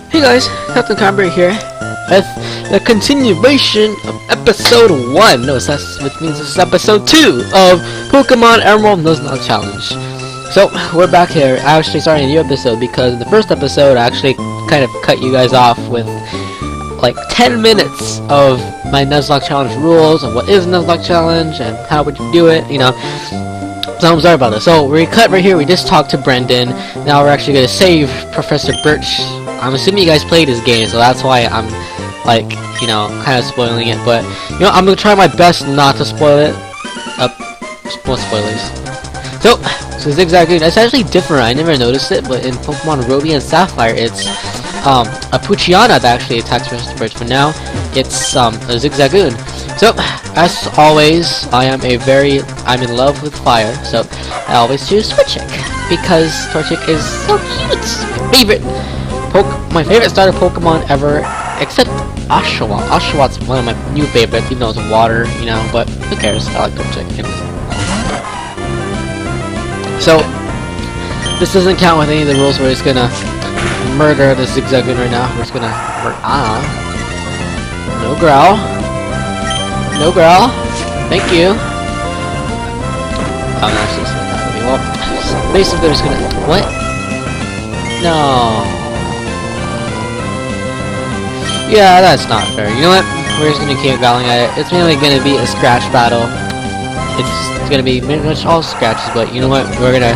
Hey guys, Captain Cambria here with the continuation of episode 1. No, which means this is episode 2 of Pokemon Emerald Nuzlocke Challenge. So, we're back here, actually starting a new episode because in the first episode I actually kind of cut you guys off with like 10 minutes of my Nuzlocke Challenge rules and what is a Nuzlocke Challenge and how would you do it, you know. So I'm sorry about this. So we cut right here, we just talked to Brendan. Now we're actually going to save Professor Birch. I'm assuming you guys played this game, so that's why I'm like, you know, kind of spoiling it. But, you know, I'm going to try my best not to spoil it. More spoilers. So Zigzagoon, it's actually different. I never noticed it, but in Pokemon Ruby and Sapphire, it's a Poochyena that actually attacks Professor Birch, but now it's a Zigzagoon. So, as always, I'm in love with fire, so I always choose Torchic, because Torchic is so cute! My favorite starter Pokemon ever, except Oshawott. Oshawott's one of my new favorites, even though it's water, you know, but who cares, I like Torchic. So, this doesn't count with any of the rules, we're just gonna murder the Zigzagoon right now. We're just gonna no growl. No growl. Thank you. I'm actually just gonna attack me. Well, basically, they're just gonna. What? No. Yeah, that's not fair. You know what? We're just gonna keep growling at it. It's mainly gonna be a scratch battle. It's gonna be pretty much all scratches, but you know what? We're gonna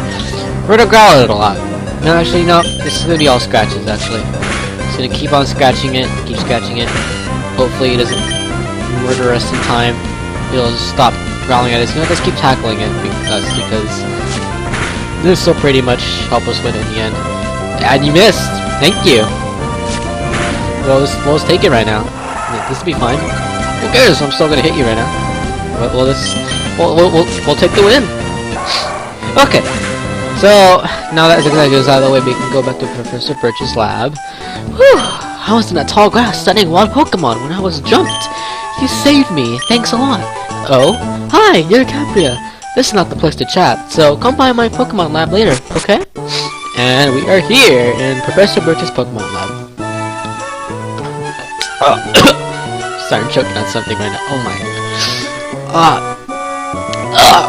growl at it a lot. No, actually, no. This is gonna be all scratches. Actually, just gonna keep on scratching it. Keep scratching it. Hopefully, it doesn't murder us in time. It'll just stop growling at us. You know, just keep tackling it because this will pretty much help us win in the end. And you missed. Thank you. Well, let's take it right now. This will be fine. Who cares? I'm still gonna hit you right now. We'll take the win. Okay. So now that Zigzag is out of the way, we can go back to Professor Birch's lab. Whew! I was in that tall grass studying wild Pokemon when I was jumped. You saved me. Thanks a lot. Oh? Hi, you're Cambria. This is not the place to chat, so come by my Pokemon lab later, okay? And we are here in Professor Birch's Pokemon lab. Oh. Sorry, I'm choking on something right now. Oh my.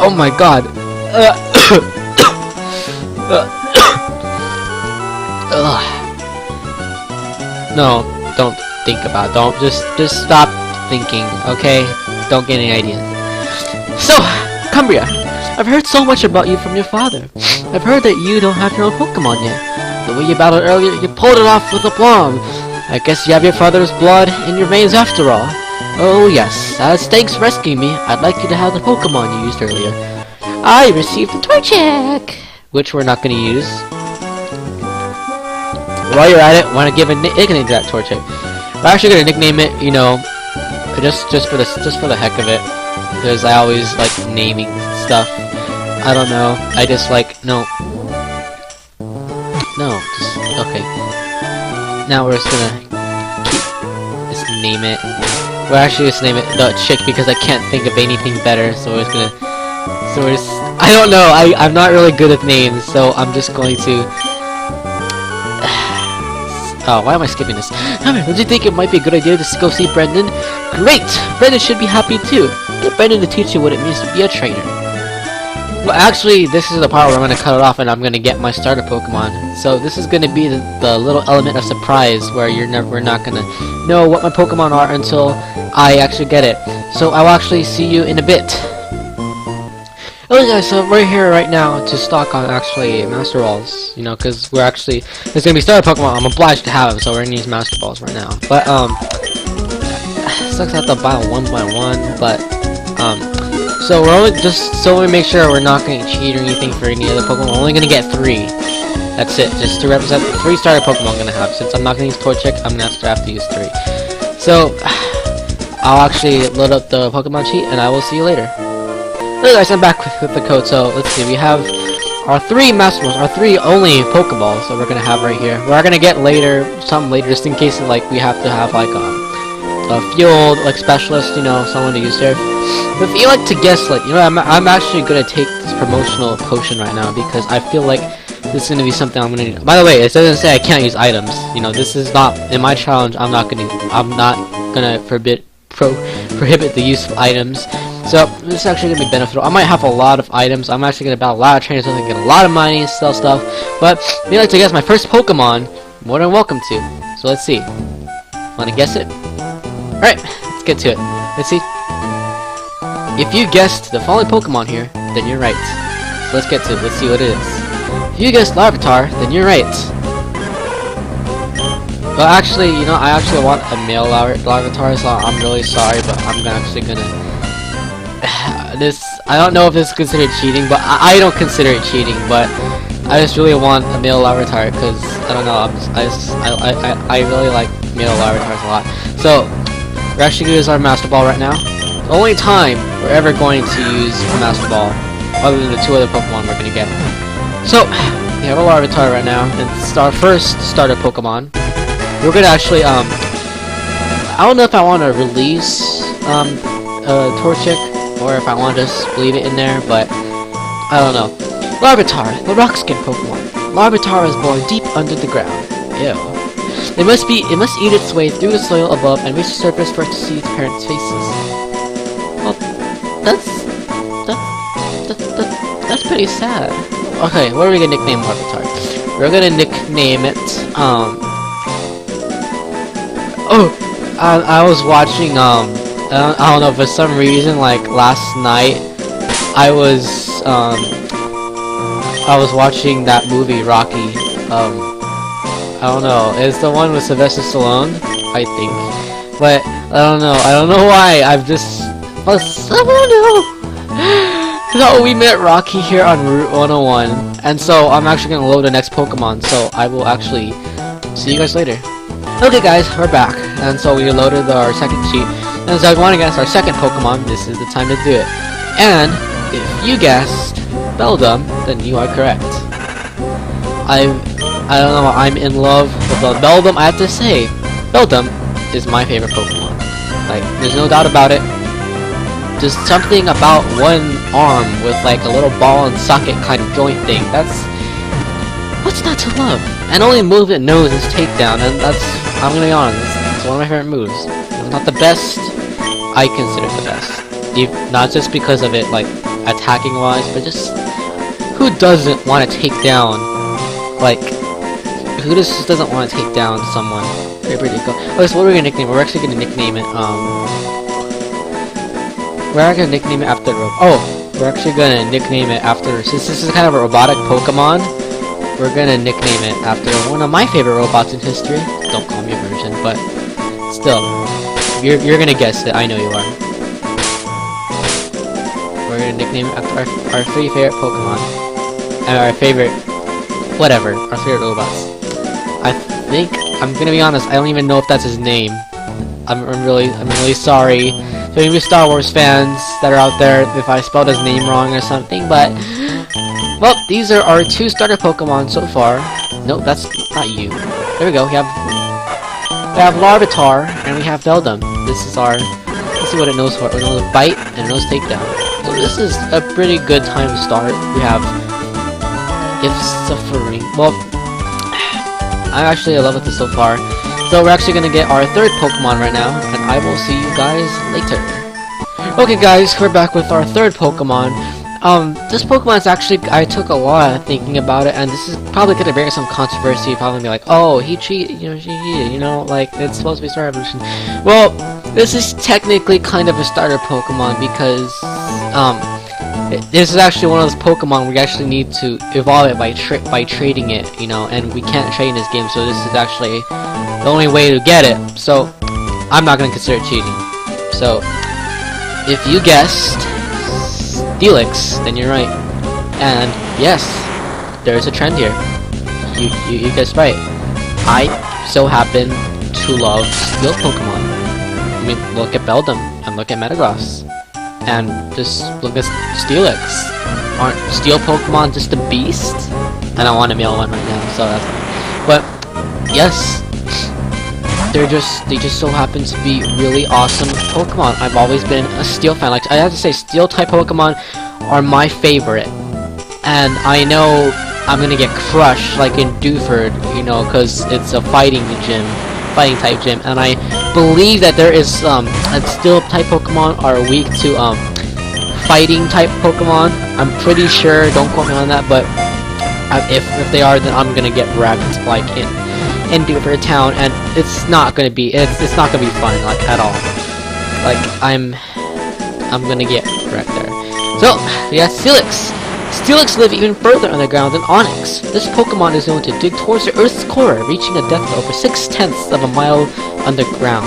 Oh my god. No, don't think about it. Don't just stop thinking, okay? Don't get any ideas. So, Cambria, I've heard so much about you from your father. I've heard that you don't have your own Pokemon yet. The way you battled earlier, you pulled it off with aplomb. I guess you have your father's blood in your veins after all. Oh yes, as thanks for rescuing me, I'd like you to have the Pokemon you used earlier. I received a Torchic, which we're not going to use. While you're at it, want to give a nickname to that Torchic. We're actually going to nickname it, you know, just for the heck of it, because I always like naming stuff. I don't know. I just like just okay. Now we're just gonna name it. We're actually just name it the Chick because I can't think of anything better. So we're just gonna. I don't know. I'm not really good at names, so I'm just going to. Oh, why am I skipping this? Don't you think it might be a good idea to go see Brendan? Great! Brendan should be happy too. Get Brendan to teach you what it means to be a trainer. Well, actually, this is the part where I'm going to cut it off and I'm going to get my starter Pokemon. So this is going to be the little element of surprise where we're not going to know what my Pokemon are until I actually get it. So I will actually see you in a bit. Okay guys, so we're here right now to stock on actually Master Balls, you know, because there's gonna be starter Pokemon, I'm obliged to have them, so we're gonna use Master Balls right now. But, sucks I have to buy them one by one, but, so we're only so we make sure we're not gonna cheat or anything for any other Pokemon, we're only gonna get 3. That's it, just to represent the 3 starter Pokemon I'm gonna have. Since I'm not gonna use Torchic, I'm gonna have to use 3. So, I'll actually load up the Pokemon cheat, and I will see you later. Hey guys, I'm back with the code, so let's see, we have our 3 Master Balls, our 3 only Pokeballs that we're gonna have right here. We're gonna get some later, just in case like we have to have like a field like specialist, you know, someone to use here. But if you like to guess, like, you know, I'm actually gonna take this promotional potion right now because I feel like this is gonna be something I'm gonna need. By the way, it doesn't say I can't use items. You know, this is not in my challenge. I'm not gonna prohibit the use of items. So this is actually gonna be beneficial. I might have a lot of items. I'm actually gonna battle a lot of trainers, so I can get a lot of money and sell stuff. But if you'd like to guess my first Pokemon, more than welcome to. So let's see. Wanna guess it? Alright, let's get to it. Let's see. If you guessed the following Pokemon here, then you're right. So let's get to it. Let's see what it is. If you guessed Larvitar, then you're right. Well, actually, you know, I actually want a male Larvitar, so I'm really sorry, but I'm actually gonna. I don't know if this is considered cheating, but I don't consider it cheating. But I just really want a male Larvitar because I don't know. I really like male Larvitars a lot. So we're actually gonna use our Master Ball right now. The only time we're ever going to use a Master Ball, other than the two other Pokemon we're gonna get. So we have a Larvitar right now, and it's our first starter Pokemon. We're gonna actually I don't know if I want to release Torchic or if I want to just leave it in there, but I don't know. Larvitar, the rock skin Pokemon. Larvitar is born deep under the ground. Ew. It must eat its way through the soil above and reach the surface for it to see its parents' faces. Well, that's pretty sad. Okay, what are we gonna nickname Larvitar? We're gonna nickname it I was watching I don't know, for some reason, like last night I was watching that movie Rocky. I don't know, it's the one with Sylvester Stallone, I think. But I don't know why I've just so we met Rocky here on Route 101, and so I'm actually gonna load the next Pokemon, so I will actually see you guys later. Okay guys, we're back, and so we loaded our second cheat, and so if you want to guess our second Pokemon, this is the time to do it. And if you guessed Beldum, then you are correct. I don't know, I'm in love with Beldum. I have to say, Beldum is my favorite Pokemon. Like, there's no doubt about it. Just something about one arm with like a little ball and socket kind of joint thing. What's not to love? And only move it knows is takedown, and I'm gonna be honest, it's one of my favorite moves. It's not the best, I consider it the best. Not just because of it, like, attacking wise, but just, who doesn't want to take down, like, who just doesn't want to take down someone? Okay, so what are we gonna nickname it? We're actually gonna nickname it, after, we're actually gonna nickname it after, since this is kind of a robotic Pokemon, we're gonna nickname it after one of my favorite robots in history. Don't call me a virgin, but still, you're gonna guess it. I know you are. We're gonna nickname it after our three favorite Pokemon, and our favorite, whatever, our favorite robots. I think, I'm gonna be honest, I don't even know if that's his name. I'm really sorry to any Star Wars fans that are out there if I spelled his name wrong or something, but. Well, these are our two starter Pokemon so far. Nope, that's not you. There we go. We have Larvitar and we have Beldum. This is our. Let's see what it knows for. It knows Bite and it knows Takedown. So this is a pretty good time to start. We have If Suffering. Well, I love it so far. So we're actually gonna get our third Pokemon right now, and I will see you guys later. Okay, guys, we're back with our third Pokemon. This Pokemon is actually, I took a lot of thinking about it, and this is probably gonna bring some controversy, probably be like, oh, he cheated, you know, she cheated, you know, like, it's supposed to be Star Evolution. Well, this is technically kind of a starter Pokemon, because, this is actually one of those Pokemon where you actually need to evolve it by trading it, you know, and we can't trade in this game, so this is actually the only way to get it, so I'm not gonna consider it cheating. So, if you guessed Steelix, then you're right. And yes, there's a trend here. You guessed right. I so happen to love Steel Pokemon. I mean, look at Beldum and look at Metagross, and just look at Steelix. Aren't Steel Pokemon just a beast? And I want a male one right now, so that's fine. But yes, they just so happen to be really awesome Pokemon. I've always been a Steel fan. Like, I have to say, Steel type Pokemon are my favorite. And I know I'm gonna get crushed like in Dewford, you know, because it's a fighting type gym, and I believe that there is steel type Pokemon are weak to fighting type Pokemon. I'm pretty sure, don't quote me on that, but if they are, then I'm gonna get wrecked like in Dewford Town, and it's not gonna be fun like at all. Like I'm gonna get wrecked there. So we got Steelix. Steelix live even further underground than Onix. This Pokemon is known to dig towards the Earth's core, reaching a depth of over 6/10 of a mile underground.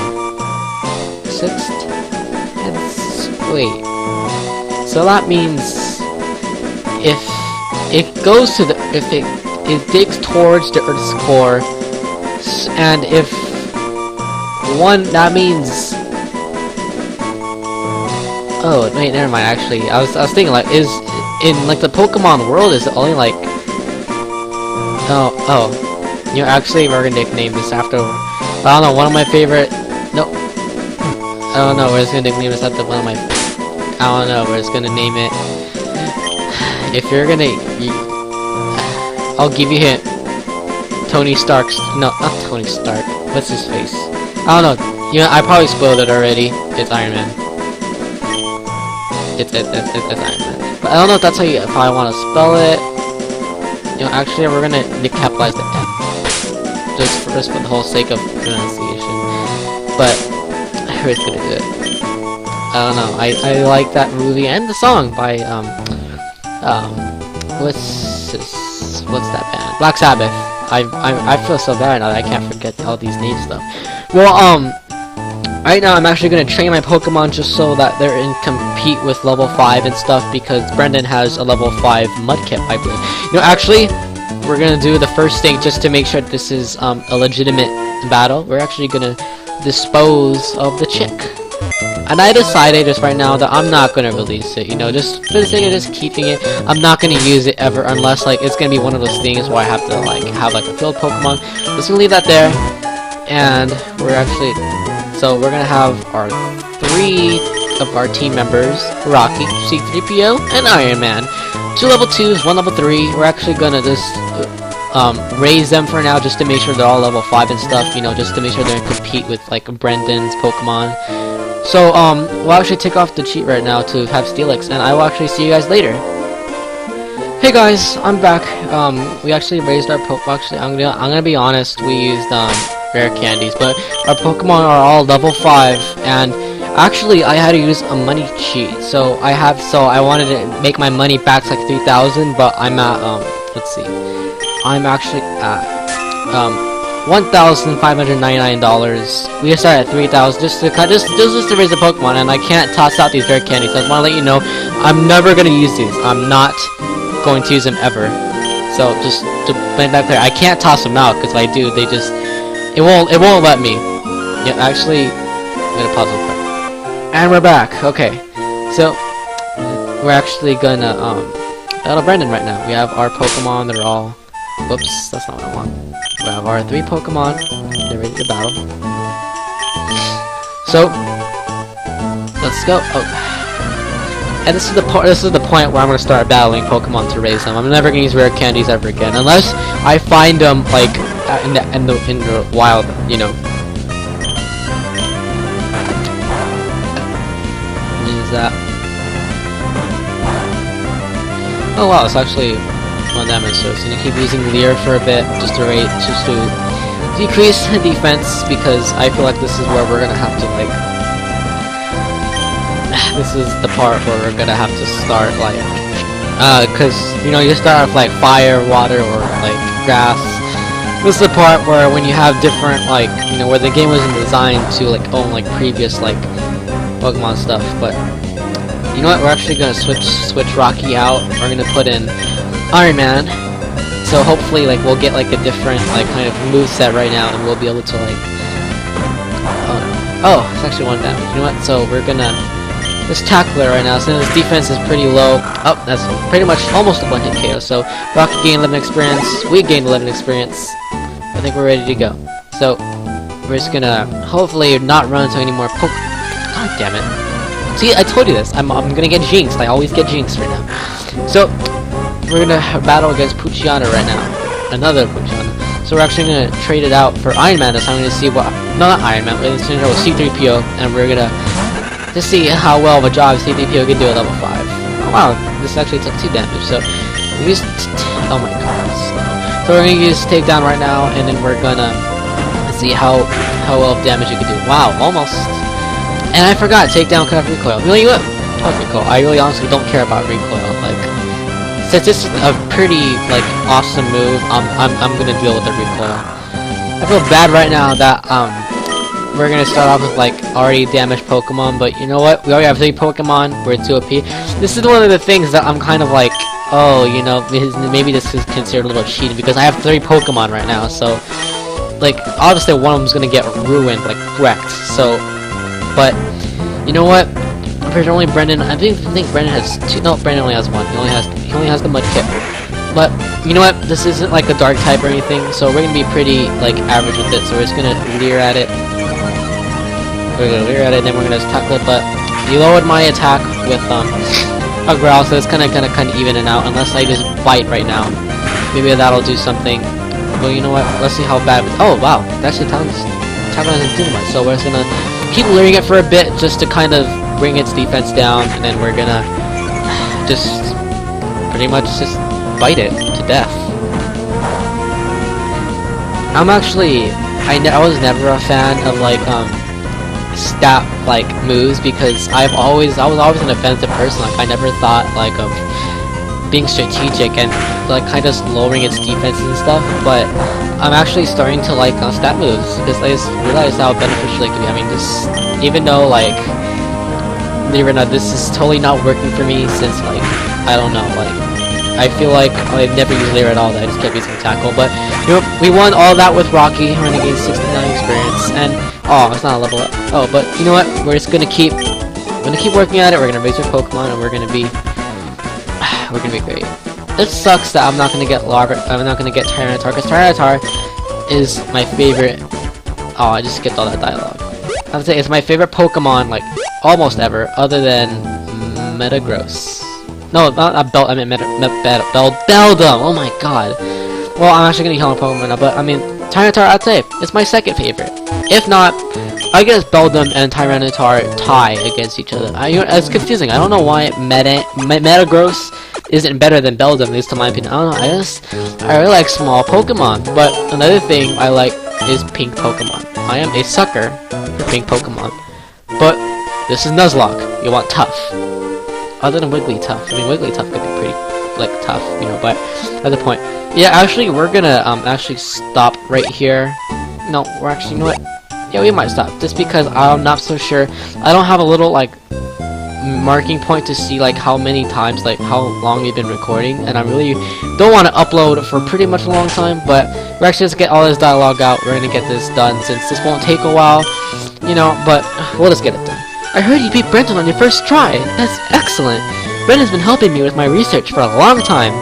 6/10? Wait. So that means if it goes to the it digs towards the Earth's core, and if that means. Oh wait, never mind. Actually, I was thinking like in like the Pokemon world, is it only like you know, actually we're gonna nickname this after, I don't know, one of my favorite, no, I don't know, we're just gonna nickname this after one of my, I don't know, we're just gonna name it, if you're gonna, I'll give you a hint, Tony Stark's, no, not Tony Stark, what's his face, I don't know, you know, I probably spoiled it already, it's Iron Man. It's Iron Man. But I don't know if that's how you, if I want to spell it. You know, actually, we're gonna capitalize the M, just for the whole sake of pronunciation. But who's gonna do it? I don't know. I like that movie and the song by what's that band? Black Sabbath. I feel so bad now that I can't forget all these names stuff. Well, right now, I'm actually going to train my Pokemon just so that they're in compete with level 5 and stuff, because Brendan has a level 5 Mudkip, I believe. You know, actually, we're going to do the first thing just to make sure that this is a legitimate battle. We're actually going to dispose of the chick. And I decided just right now that I'm not going to release it, you know, just for the sake of just keeping it. I'm not going to use it ever unless, like, it's going to be one of those things where I have to, like, have, like, a field Pokemon. Just going to leave that there. And we're actually... So we're gonna have our 3 of our team members, Rocky, C-3PO, and Iron Man. 2 level 2s, 1 level 3. We're actually gonna just raise them for now, just to make sure they're all level 5 and stuff, you know, just to make sure they're gonna compete with like Brendan's Pokemon. So we'll actually take off the cheat right now to have Steelix, and I will actually see you guys later. Hey guys, I'm back. We actually raised our actually, I'm gonna be honest, we used rare candies, but our Pokemon are all level 5, and actually I had to use a money cheat, so I wanted to make my money back to like 3,000, but I'm at let's see, I'm actually at $1,599. We just started at 3,000 just to raise the Pokemon, and I can't toss out these rare candies. So I just want to let you know I'm never gonna use these. I'm not going to use them ever. So just to make that clear, I can't toss them out, because if I do, they just it won't let me. Yeah, actually, I'm gonna pause real quick. And we're back. Okay, so we're actually gonna battle Brendan right now. We have our Pokemon. They're all. Whoops, that's not what I want. We have our 3 Pokemon. They're ready to battle. So let's go. Oh. And this is the point where I'm gonna start battling Pokemon to raise them. I'm never gonna use rare candies ever again, unless I find them like in the wild, you know. Use that. Oh wow, it's actually 1 damage, so it's gonna keep using Leer for a bit, just to decrease defense, because I feel like this is where we're gonna have to like. This is the part where we're gonna have to start like, cause you know you start off like fire, water, or like grass. This is the part where when you have different like, you know, where the game wasn't designed to like own like previous like Pokemon stuff. But you know what? We're actually gonna switch Rocky out. We're gonna put in Iron Man. So hopefully like we'll get like a different like kind of moveset right now, and we'll be able to like. Oh, it's actually 1 damage. You know what? So we're gonna. Let's tackle it right now, since his defense is pretty low. Oh, that's pretty much almost a 1-hit KO. So Rocky gained 11 experience. We gained 11 experience. I think we're ready to go. So we're just gonna hopefully not run into any more God damn it! See, I told you this. I'm gonna get jinxed. I always get jinxed right now. So we're gonna battle against Poochyena right now. Another Poochyena. So we're actually gonna trade it out for Iron Man. So I'm gonna see what, no, not Iron Man, we're gonna trade it out with C-3PO, and we're gonna just see how well of a job C-3PO can do at level 5. Oh wow, this actually took 2 damage. So we used, oh my god, so we're gonna use takedown right now, and then we're gonna see how well of damage you can do. Wow, almost. And I forgot, takedown could have recoil. Really, what? Recoil. I really honestly don't care about recoil. Like, since this is a pretty like awesome move, I'm gonna deal with the recoil. I feel bad right now that we're gonna start off with like already damaged Pokemon, but you know what? We already have 3 Pokemon. We're 2 OP. This is one of the things that I'm kind of like, oh, you know, maybe this is considered a little cheating because I have 3 Pokemon right now. So, like, obviously one of them's gonna get ruined, like wrecked. So, but you know what? I'm pretty sure only Brendan. I think Brendan has 2. No, Brendan only has 1. He only has the Mudkip. But you know what? This isn't like a dark type or anything, so we're gonna be pretty like average with it. So we're just gonna leer at it. We're gonna leer at it, and then we're gonna tackle it. But you lowered my attack with a growl, so it's gonna even it out. Unless I just bite right now, maybe that'll do something. Well, you know what? Let's see how bad. Oh wow, actually tackle doesn't do much. So we're just gonna keep leering it for a bit, just to kind of bring its defense down, and then we're gonna just pretty much just bite it to death. I'm actually, I was never a fan of like stat like moves because I was always an offensive person. Like I never thought like of being strategic and like kind of lowering its defense and stuff. But I'm actually starting to like stat moves because I just realized how beneficial they can be. I mean, just even though like believe it or not, this is totally not working for me since like I don't know, like I feel like I've never used Leer at all. I just kept using tackle. But you know, we won all that with Rocky, Renegade 69 experience, and oh, it's not a level up. Oh, but you know what? We're just gonna keep working at it. We're gonna raise our Pokemon, and we're gonna be great. It sucks that I'm not gonna get Tyranitar, because Tyranitar is my favorite. Oh, I just skipped all that dialogue. I would say it's my favorite Pokemon, like almost ever, other than Metagross. No, not Bell. I mean Beldum. Oh my god. Well, I'm actually gonna kill a Pokemon now, but I mean Tyranitar, I'd say it's my second favorite. If not, I guess Beldum and Tyranitar tie against each other. It's confusing. I don't know why Metagross isn't better than Beldum, at least in my opinion. I don't know. I really like small Pokemon, but another thing I like is pink Pokemon. I am a sucker for pink Pokemon, but this is Nuzlocke. You want tough. Other than Wigglytuff. I mean, Wigglytuff could be pretty, like, tough, you know, but that's the point. Yeah, actually, we're gonna, actually stop right here. No, we're actually, you know what? Yeah, we might stop, just because I'm not so sure. I don't have a little, like, marking point to see, like, how many times, like, how long we've been recording, and I really don't want to upload for pretty much a long time, but we're actually just get all this dialogue out. We're gonna get this done, since this won't take a while, you know, but we'll just get it done. I heard you beat Brendan on your first try. That's excellent. Brendan's been helping me with my research for a long time.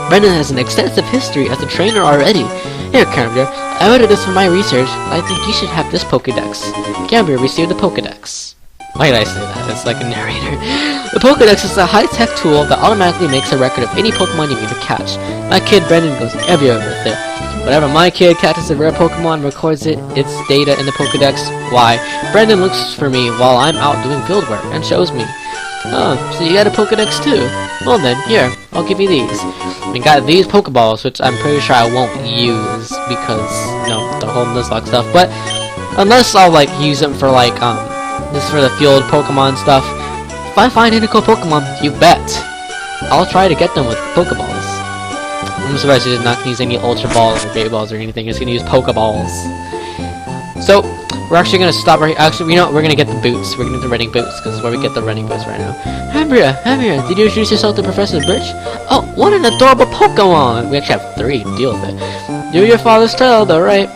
Brendan has an extensive history as a trainer already. Here, Cambria, I ordered this for my research. I think you should have this Pokédex. Cambria received the Pokédex. Why did I say that? It's like a narrator. The Pokédex is a high-tech tool that automatically makes a record of any Pokemon you need to catch. My kid Brendan goes everywhere with it. Whenever my kid catches a rare Pokemon, records its data in the Pokédex. Why? Brendan looks for me while I'm out doing field work and shows me. Oh, so you got a Pokédex too? Well then, here, I'll give you these. We got these Pokeballs, which I'm pretty sure I won't use because, you know, the whole Nuzlocke stuff. But unless I'll like use them for like this for the field Pokemon stuff. If I find any cool Pokemon, you bet I'll try to get them with Pokeballs. I'm surprised he's not gonna use any Ultra Balls or Great Balls or anything. He's gonna use Pokeballs. So we're actually gonna stop right. Actually, you know, we're gonna get the boots. We're gonna get the running boots because is where we get the running boots right now. Cambria, did you introduce yourself to Professor Birch? Oh, what an adorable Pokemon! We actually have 3. Deal with it. You're your father's child, all right.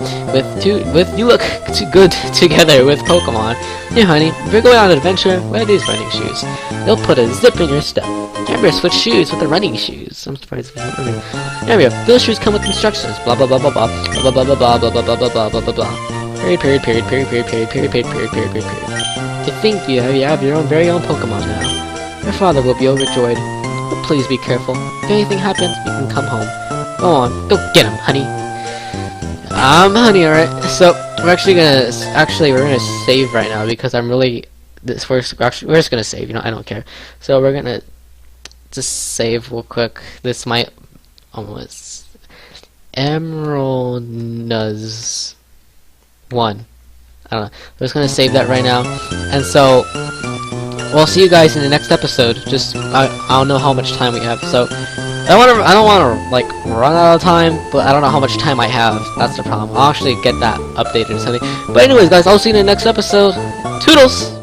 You look too good together with Pokemon. Here, honey, if you're going on an adventure, wear these running shoes. They'll put a zip in your step. Cambria switched shoes with the running shoes. I'm surprised if you don't remember. Cambria, those shoes come with instructions. Blah blah blah blah blah blah blah blah blah blah blah blah blah blah blah blah blah. Period. To think you have your very own Pokemon now. Your father will be overjoyed. But please be careful. If anything happens, you can come home. Go on, go get him, honey. Honey, alright. So we're actually gonna save right now because I'm really we're just gonna save. You know, I don't care. So we're gonna just save real quick. This might almost Emerald Nuz 1. I don't know. We're just gonna save that right now, and so we'll see you guys in the next episode. Just I don't know how much time we have, so I don't wanna like run out of time, but I don't know how much time I have. That's the problem. I'll actually get that updated or something. But anyways, guys, I'll see you in the next episode. Toodles.